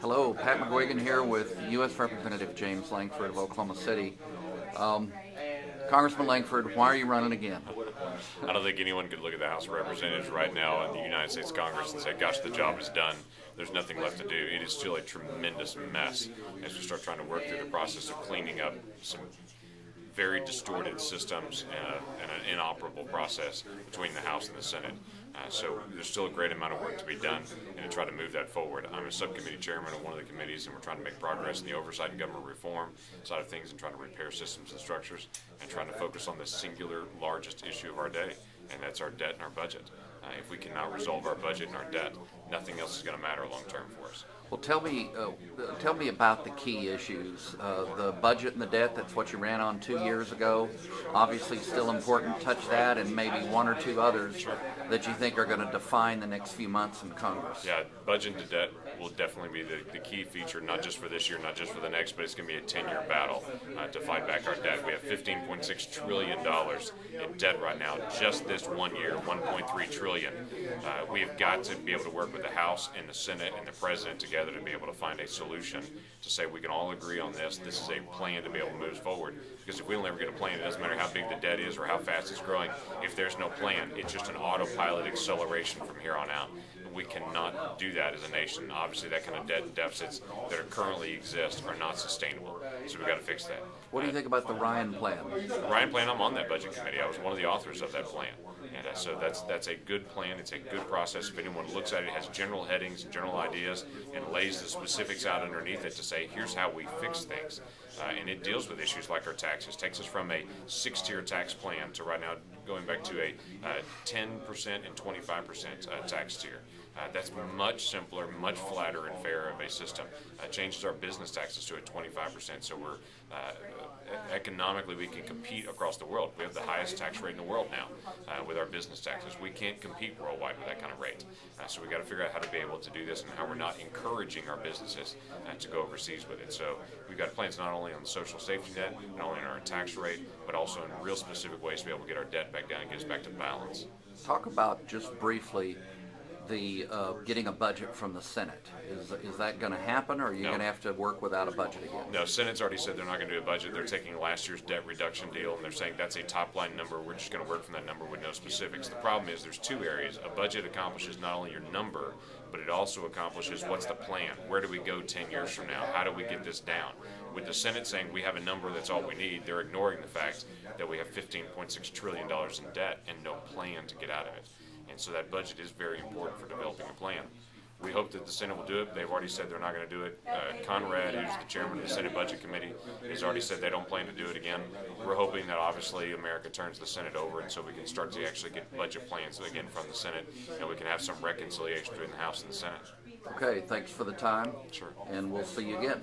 Hello, Pat McGuigan here with U.S. Representative James Lankford of Oklahoma City. Congressman Lankford, why are you running again? I don't think anyone could look at the House of Representatives right now in the United States Congress and say, gosh, the job is done. There's nothing left to do. It is still a tremendous mess as we start trying to work through the process of cleaning up some very distorted systems and an inoperable process between the House and the Senate. So there's still a great amount of work to be done and to try to move that forward. I'm a subcommittee chairman of one of the committees, and we're trying to make progress in the oversight and government reform side of things and trying to repair systems and structures and trying to focus on the singular largest issue of our day, and that's our debt and our budget. If we cannot resolve our budget and our debt, nothing else is going to matter long term for us. Well, tell me about the key issues. The budget and the debt, that's what you ran on 2 years ago. Obviously still important. Touch that and maybe one or two others that you think are going to define the next few months in Congress. Yeah, budget and debt will definitely be the key feature, not just for this year, not just for the next, but it's going to be a 10-year battle to fight back our debt. We have $15.6 trillion in debt right now, just this 1 year, $1.3 trillion. We have got to be able to work with the House and the Senate and the President together to be able to find a solution to say we can all agree on this. This is a plan to be able to move forward. Because if we don't ever get a plan, it doesn't matter how big the debt is or how fast it's growing. If there's no plan, it's just an autopilot acceleration from here on out. We cannot do that as a nation. Obviously, that kind of debt and deficits that currently exist are not sustainable. So we've got to fix that. What do you think about the Ryan plan? The Ryan plan, I'm on that budget committee. I was one of the authors of that plan. And so that's a good plan. It's a good process. If anyone looks at it, it has general headings and general ideas and lays the specifics out underneath it to say, here's how we fix things. And it deals with issues like our taxes. Takes us from a 6-tier tax plan to right now going back to a 10% and 25% tax tier. That's much simpler, much flatter and fairer of a system. Changes our business taxes to a 25%, so we're economically we can compete across the world. We have the highest tax rate in the world now with our business taxes. We can't compete worldwide with that kind of rate. So we've got to figure out how to be able to do this and how we're not encouraging our businesses to go overseas with it. So we've got plans not only on the social safety net, not only on our tax rate, but also in real specific ways to be able to get our debt back down and get us back to balance. Talk about just briefly the getting a budget from the Senate. Is that going to happen, or are you going to have to work without a budget again? No, Senate's already said they're not going to do a budget. They're taking last year's debt reduction deal, and they're saying that's a top-line number. We're just going to work from that number with no specifics. The problem is there's two areas. A budget accomplishes not only your number, but it also accomplishes what's the plan. Where do we go 10 years from now? How do we get this down? With the Senate saying we have a number that's all we need, they're ignoring the fact that we have $15.6 trillion in debt and no plan to get out of it. And so that budget is very important for developing a plan. We hope that the Senate will do it. They've already said they're not going to do it. Conrad, who's the chairman of the Senate Budget Committee, has already said they don't plan to do it again. We're hoping that obviously America turns the Senate over, and so we can start to actually get budget plans again from the Senate, and we can have some reconciliation between the House and the Senate. Okay, thanks for the time. Sure. And we'll see you again.